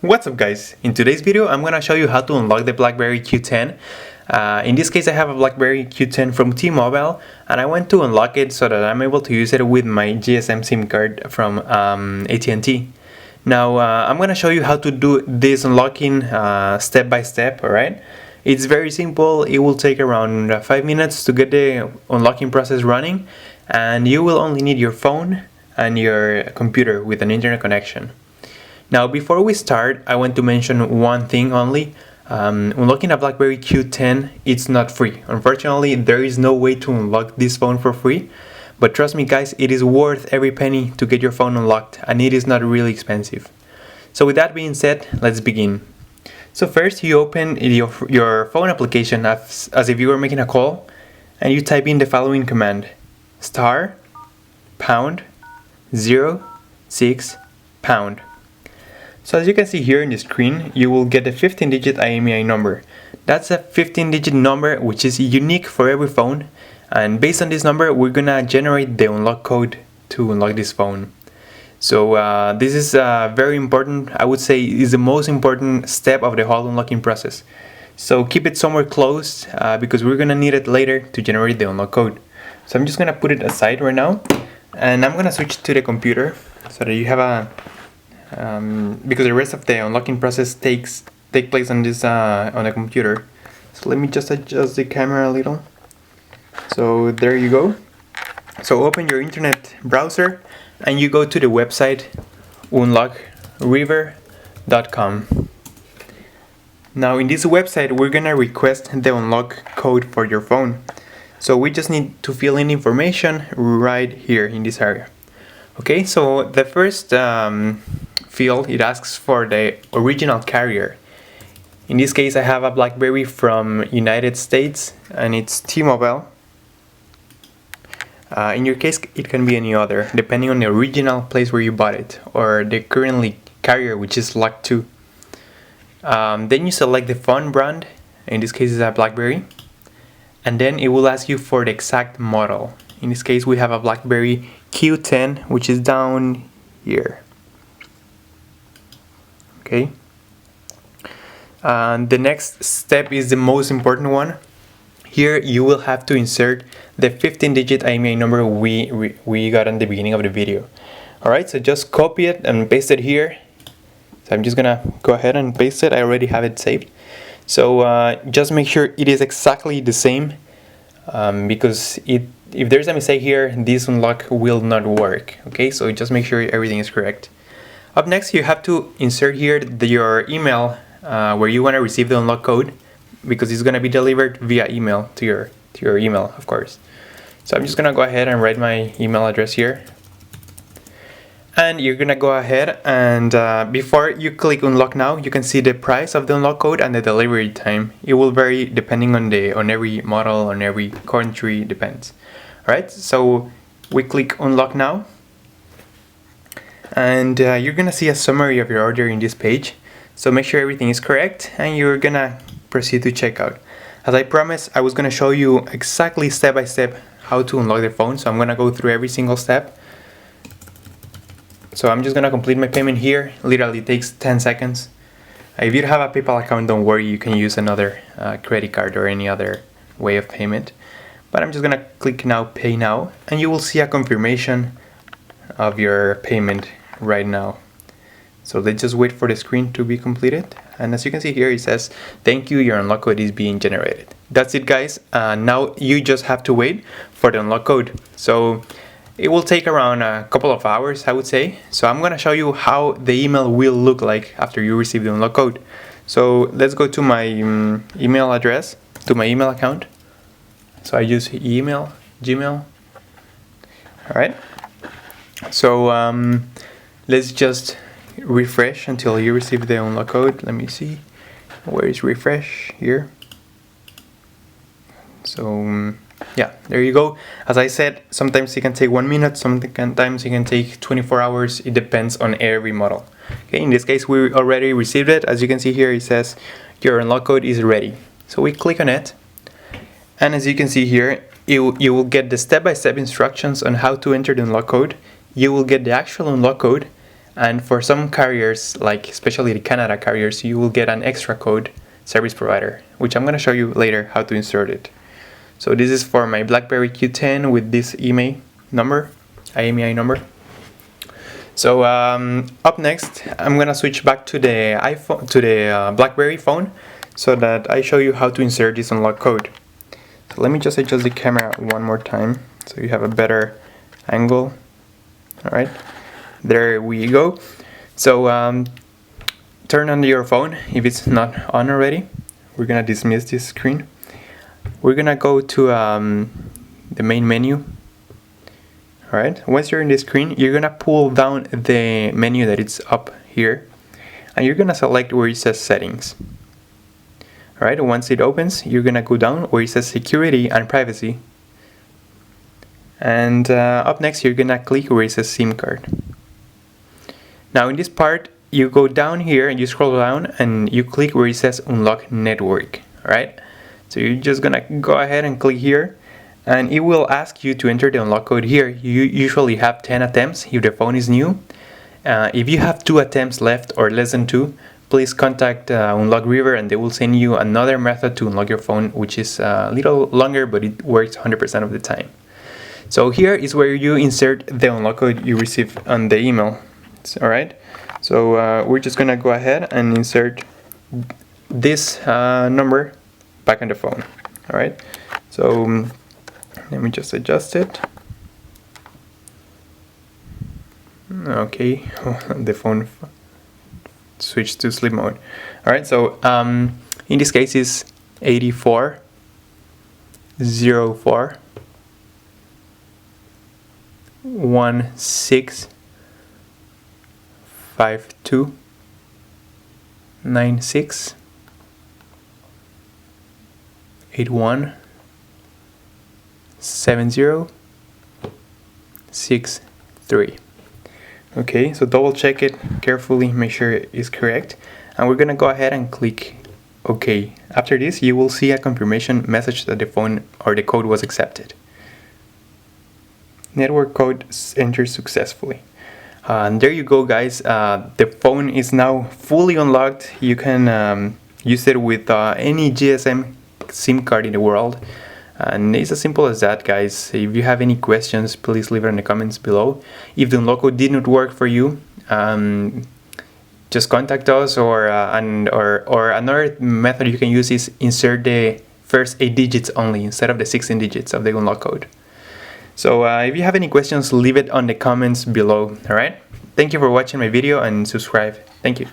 What's up guys? In today's video I'm gonna show you how to unlock the Blackberry Q10. In this case I have a Blackberry Q10 from T-Mobile and I want to unlock it so that I'm able to use it with my GSM SIM card from AT&T. Now I'm gonna show you how to do this unlocking step by step, alright? It's very simple. It will take around 5 minutes to get the unlocking process running, and you will only need your phone and your computer with an internet connection. Now before we start, I want to mention one thing only. Unlocking a Blackberry Q10, it's not free. Unfortunately, there is no way to unlock this phone for free, but trust me guys, it is worth every penny to get your phone unlocked, and it is not really expensive. So with that being said, let's begin. So first you open your phone application as if you were making a call, and you type in the following command: *##06#. So as you can see here in the screen, you will get a 15-digit IMEI number. That's a 15-digit number which is unique for every phone, and based on this number we're gonna generate the unlock code to unlock this phone. So this is very important. I would say is the most important step of the whole unlocking process. So keep it somewhere close because we're gonna need it later to generate the unlock code. So I'm just gonna put it aside right now, and I'm gonna switch to the computer so that you have a because the rest of the unlocking process take place on this on the computer. So let me just adjust the camera a little. So there you go. So open your internet browser and you go to the website unlockriver.com. Now in this website we're gonna request the unlock code for your phone. So we just need to fill in information right here in this area. Okay, so the first field, it asks for the original carrier. In this case I have a Blackberry from United States and it's T-Mobile. In your case it can be any other depending on the original place where you bought it or the currently carrier, which is locked too. Then you select the phone brand. In this case it's a Blackberry, and then it will ask you for the exact model. In this case we have a Blackberry Q10, which is down here. Okay. The next step is the most important one. Here you will have to insert the 15-digit IMEI number we got in the beginning of the video. Alright, so just copy it and paste it here. So I'm just gonna go ahead and paste it. I already have it saved. So just make sure it is exactly the same because if there's a mistake here, this unlock will not work. Okay, so just make sure everything is correct. Up next, you have to insert here your email where you want to receive the unlock code, because it's going to be delivered via email to your email, of course. So I'm just going to go ahead and write my email address here. And you're going to go ahead and before you click unlock now, you can see the price of the unlock code and the delivery time. It will vary depending on every model, on every country, depends. Alright, so we click unlock now. And you're gonna see a summary of your order in this page. So make sure everything is correct and you're gonna proceed to checkout. As I promised, I was gonna show you exactly step by step how to unlock the phone, so I'm gonna go through every single step. So I'm just gonna complete my payment here. Literally takes 10 seconds. If you don't have a PayPal account, don't worry, you can use another credit card or any other way of payment. But I'm just gonna click now, pay now, and you will see a confirmation of your payment right now. So let's just wait for the screen to be completed, and as you can see here it says thank you, your unlock code is being generated. That's it guys. Now you just have to wait for the unlock code. So it will take around a couple of hours, I would say. So I'm gonna show you how the email will look like after you receive the unlock code. So let's go to my email address, to my email account. So I use email, Gmail. Alright, so let's just refresh until you receive the unlock code. Let me see, where is refresh? Here. So yeah, there you go. As I said, sometimes it can take 1 minute, sometimes it can take 24 hours. It depends on every model. Okay, in this case we already received it. As you can see here it says your unlock code is ready. So we click on it, and as you can see here you will get the step-by-step instructions on how to enter the unlock code. You will get the actual unlock code, And for some carriers, like especially the Canada carriers, you will get an extra code, service provider, which I'm going to show you later how to insert it. So this is for my Blackberry Q10 with this IMEI number. So up next, I'm gonna switch back to the iPhone, to the Blackberry phone, so that I show you how to insert this unlock code. So let me just adjust the camera one more time so you have a better angle. All right, there we go. So turn on your phone if it's not on already. We're gonna dismiss this screen. We're gonna go to the main menu. Alright, once you're in the screen, you're gonna pull down the menu that is up here, and you're gonna select where it says settings. Alright, once it opens, you're gonna go down where it says security and privacy, and up next you're gonna click where it says SIM card. Now in this part, you go down here and you scroll down and you click where it says unlock network. Alright, so you're just gonna go ahead and click here, and it will ask you to enter the unlock code here. You usually have 10 attempts if the phone is new. If you have 2 attempts left or less than 2, please contact Unlock River and they will send you another method to unlock your phone, which is a little longer, but it works 100% of the time. So here is where you insert the unlock code you received on the email. Alright, so we're just gonna go ahead and insert this number back on the phone. Alright, so let me just adjust it. Okay, the phone switched to sleep mode. Alright, so in this case is 8404 1652 96 81 7063. Okay, so double check it carefully, make sure it is correct, and we're gonna go ahead and click OK. After this, you will see a confirmation message that the phone or the code was accepted. Network code entered successfully. And there you go, guys. The phone is now fully unlocked. You can use it with any GSM SIM card in the world. And it's as simple as that, guys. If you have any questions, please leave it in the comments below. If the unlock code did not work for you, just contact us, or another method you can use is insert the first 8 digits only instead of the 16 digits of the unlock code. So if you have any questions, leave it on the comments below. Alright? Thank you for watching my video and subscribe. Thank you.